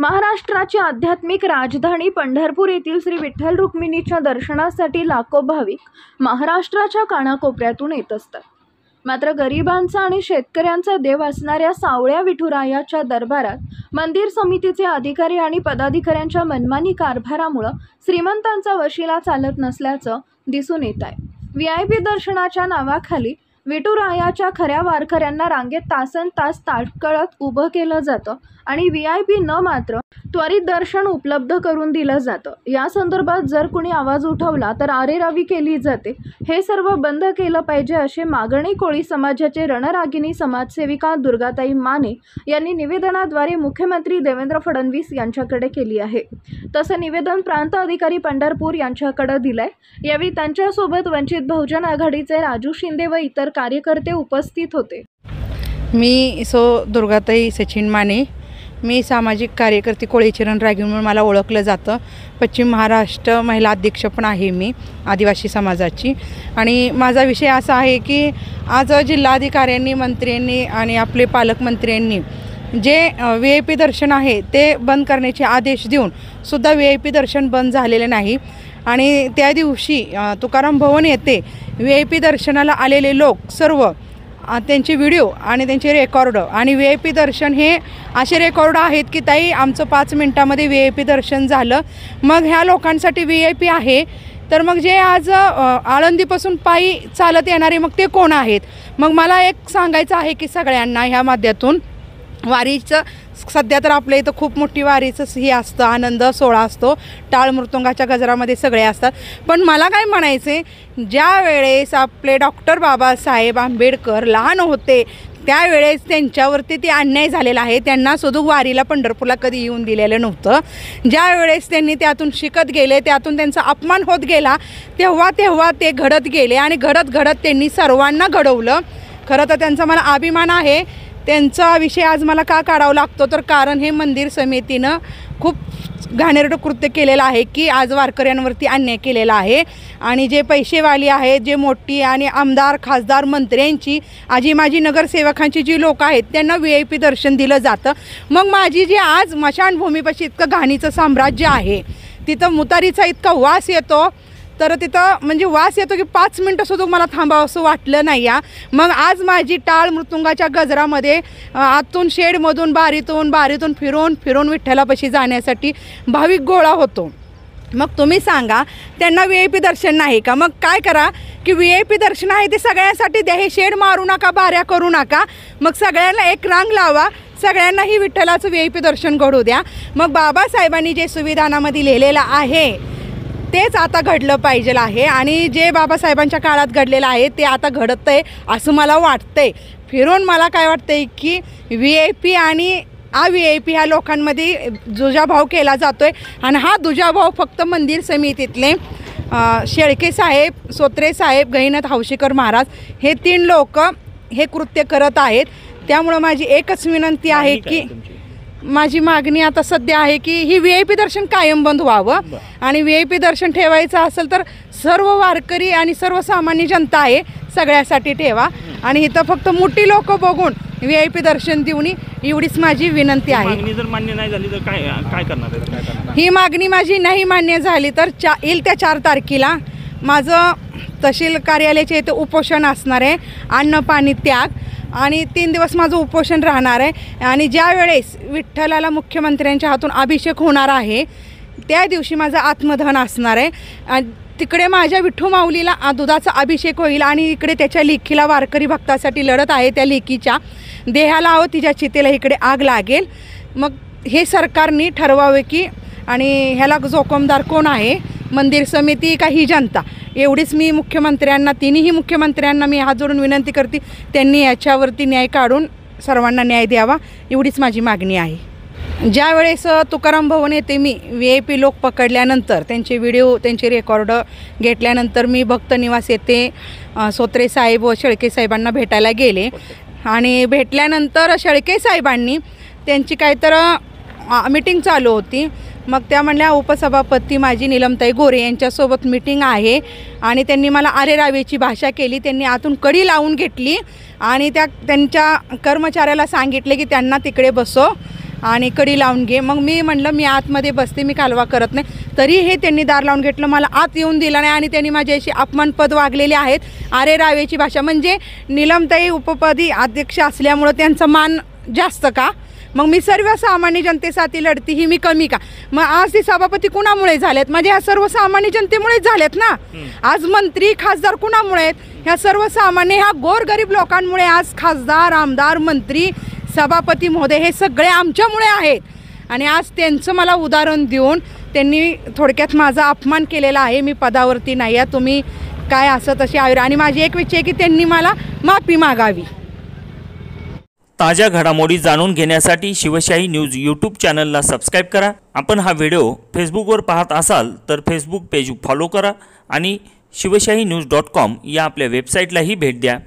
महाराष्ट्राची आध्यात्मिक राजधानी पंढरपूर येथील श्री विठ्ठल रुक्मिणीच्या दर्शनासाठी लाखो भाविक महाराष्ट्राच्या कानाकोपऱ्यातून येत असतात। मात्र गरिबांचा आणि शेतकऱ्यांचा देव असणाऱ्या सावळ्या विठुरायाच्या दरबारात मंदिर समितीचे अधिकारी आणि पदाधिकाऱ्यांच्या मनमानी कारभारामुळे श्रीमंतांचा वशिला चालत नसल्याचं दिसून येत आहे। VIP दर्शनाच्या नावाखाली विठुरायाच्या खऱ्या वारकऱ्यांना रांगेत तासनतास ताटकळत उभं केलं जातं आणि VIP न मात्र त्वरित दर्शन उपलब्ध करून दिलं जातं। या संदर्भात जर कोणी आवाज उठवला तर आरेरावी केली जाते। हे सर्व बंद केलं पाहिजे असे मागणी कोळी समाजाचे रणरागिणी समाजसेविका दुर्गाताई माने यांनी निवेदनाद्वारे मुख्यमंत्री देवेंद्र फडणवीस यांच्याकडे केली आहे। तसं निवेदन प्रांत अधिकारी पंढरपूर यांच्याकडे दिलंय। यावेळी त्यांच्यासोबत वंचित बहुजन आघाडीचे राजू शिंदे व इतर कार्यकर्ते उपस्थित होते। मी दुर्गाताई सचिन माने, मी सामाजिक कार्यकर्ती कोळीची रणरागिणी म्हणून मला ओळखलं जातं। पश्चिम महाराष्ट्र महिला अध्यक्ष पण आहे मी आदिवासी समाजाची। आणि माझा विषय असा आहे की आज जिल्हाधिकाऱ्यांनी, मंत्र्यांनी आणि आपले पालकमंत्र्यांनी जे VIP दर्शन आहे ते बंद करण्याचे आदेश देऊन सुद्धा VIP दर्शन बंद झालेले नाही। आणि त्या दिवशी तुकाराम भवन येथे VIP दर्शनाला आलेले लोक सर्व त्यांचे व्हिडिओ आणि त्यांचे रेकॉर्ड आणि VIP दर्शन हे असे रेकॉर्ड आहेत की ताई आमचं 5 मिनिटामध्ये VIP दर्शन झालं। मग ह्या लोकांसाठी VIP आहे तर मग जे आज आळंदीपासून पायी चालत येणारे मग ते कोण आहेत? मग मला एक सांगायचं आहे की सगळ्यांना ह्या माध्यमातून वारीचं सध्या तर आपल्या इथं खूप मोठी वारीचं हे असतं, आनंद सोहळा असतो, टाळ मृदुंगाच्या गजरामध्ये सगळे असतात। पण मला काय म्हणायचे, ज्या वेळेस आपले डॉक्टर बाबासाहेब आंबेडकर लहान होते त्यावेळेस त्यांच्यावरती ते अन्याय झालेला आहे। त्यांना सुद्धा वारीला पंढरपूरला कधी येऊन दिलेलं नव्हतं। ज्या वेळेस त्यांनी त्यातून शिकत गेले, त्यातून त्यांचा अपमान होत गेला, तेव्हा ते घडत गेले आणि घडत त्यांनी सर्वांना घडवलं। खरं तर त्यांचा मला अभिमान आहे। त्यांचा विषय आज मला का काढावा लागतो तर कारण हे मंदिर समितीनं खूप घाणेरडं कृत्य केलेलं आहे की आज वारकऱ्यांवरती अन्याय केलेला आहे। आणि जे पैसेवाली आहेत, जे मोठी आणि आमदार खासदार मंत्र्यांची आजी माजी नगरसेवकांची जी लोक आहेत त्यांना VIP दर्शन दिलं जातं। मग माझी जी आज स्मशानभूमीपाशी इतकं घाणीचं साम्राज्य आहे, तिथं मुतारीचा इतका वास येतो तर तिथं म्हणजे वास येतो की 5 मिनटं सुद्धा मला थांबावं असं वाटलं नाही या। मग आज माझी टाळ मृदुंगाच्या गजरामध्ये आतून शेडमधून बारीतून फिरून विठ्ठलापाशी जाण्यासाठी भाविक गोळा होतो। मग तुम्ही सांगा त्यांना VIP दर्शन नाही का? मग काय करा की VIP दर्शन आहे ते सगळ्यांसाठी द्या, हे शेड मारू नका, बाऱ्या करू नका। मग सगळ्यांना एक रांग लावा, सगळ्यांनाही विठ्ठलाचं VIP दर्शन घडू द्या। मग बाबासाहेबांनी जे संविधानामध्ये लिहिलेलं आहे तेच आता घडलं पाहिजे आहे आणि जे बाबासाहेबांच्या काळात घडलेलं आहे ते आता घडत आहे असं मला वाटतंय। फिरून मला काय वाटतंय की VIP आणि अVIP ह्या लोकांमध्ये दुजाभाव केला जातोय आणि हा दुजाभाव फक्त मंदिर समितीतले शेळके साहेब, सोत्रे साहेब, गहिनाथ हौशीकर महाराज हे 3 लोक हे कृत्य करत आहेत। त्यामुळं माझी एकच विनंती आहे की माझी मागणी आता सध्या आहे की ही VIP दर्शन कायम बंद व्हावं आणि VIP दर्शन ठेवायचं असेल तर सर्व वारकरी आणि सर्वसामान्य जनता आहे सगळ्यासाठी ठेवा आणि इथं फक्त मोठी लोक बघून VIP दर्शन देऊन एवढीच माझी विनंती आहे। मागणी जर मान्य नाही झाली तर काय करणार? ही मागणी माझी नाही मान्य झाली तर येईल त्या 4 तारखेला माझं तहसील कार्यालयाचे इथे उपोषण असणार आहे, अन्न पाणी त्याग आणि 3 दिवस माझं उपोषण राहणार आहे। आणि ज्या वेळेस विठ्ठलाला मुख्यमंत्र्यांच्या हातून अभिषेक होणार आहे त्या दिवशी माझं आत्मदहन असणार आहे। तिकडे माझ्या विठ्ठू माऊलीला दुधाचा अभिषेक होईल आणि इकडे त्याच्या लेकीला वारकरी भक्तासाठी लढत आहे, त्या लेकीच्या देहाला तिच्या चितेला इकडे आग लागेल। मग हे सरकारने ठरवावे की आणि ह्याला जोखमदार कोण आहे, मंदिर समिती का ही जनता? एवढीच मी मुख्यमंत्र्यांना, तिन्ही मुख्यमंत्र्यांना मी हात जोडून विनंती करते, त्यांनी याच्यावरती न्याय काढून सर्वांना न्याय द्यावा एवढीच माझी मागणी आहे। ज्या वेळेस तुकाराम भवन येथे मी VIP लोक पकडल्यानंतर त्यांचे व्हिडिओ, त्यांचे रेकॉर्ड घेतल्यानंतर मी भक्त निवास येथे सोत्रे साहेब व शेळके साहेबांना भेटायला गेले आणि भेटल्यानंतर शेळके साहेबांनी त्यांची काहीतर मीटिंग चालू होती। मग त्या म्हणल्या उपसभापती माझी नीलमताई गोरे यांच्यासोबत मीटिंग आहे आणि त्यांनी मला आरेरावीची भाषा केली। त्यांनी आतून कडी लावून घेतली आणि त्यांच्या कर्मचाऱ्याला सांगितले की त्यांना तिकडे बसव आणि कडी लावून घे. मग मी म्हणलं मी आतमध्ये बसते, मी कालवा करत नाही. तरी हे त्यांनी दार लावून घेतलं, मला आत येऊन दिला नाही आणि त्यांनी माझ्याशी अपमानपद वागलेले आहेत. अरे रावेची भाषा म्हणजे नीलमताई उपपदी अध्यक्ष असल्यामुळं त्यांचा मान जास्त का? मग मी सर्वसामान्य जनतेसाठी लढती ही मी कमी का? मग आज ती सभापती कुणामुळे झालेत? म्हणजे ह्या सर्वसामान्य जनतेमुळेच झालेत ना. आज मंत्री खासदार कुणामुळे आहेत? ह्या सर्वसामान्य ह्या गोरगरीब लोकांमुळे आज खासदार, आमदार, मंत्री, सभापती महोदय हे सगळे आमच्यामुळे आहेत. आणि आज त्यांचं मला उदाहरण देऊन त्यांनी थोडक्यात माझा अपमान केलेला आहे. मी पदावरती नाही आहे, तुम्ही काय असं तशी आयुर. आणि माझी एक इच्छा आहे की त्यांनी मला माफी मागावी. ताज्या घडामोडी जाणून घेण्यासाठी शिवशाही न्यूज यूट्यूब चॅनलला सबस्क्राईब करा. आपण हा व्हिडिओ फेसबुकवर पाहत असाल तर फेसबुक पेज फॉलो करा आणि शिवशाही न्यूज.com या आपल्या वेबसाईटलाही भेट द्या.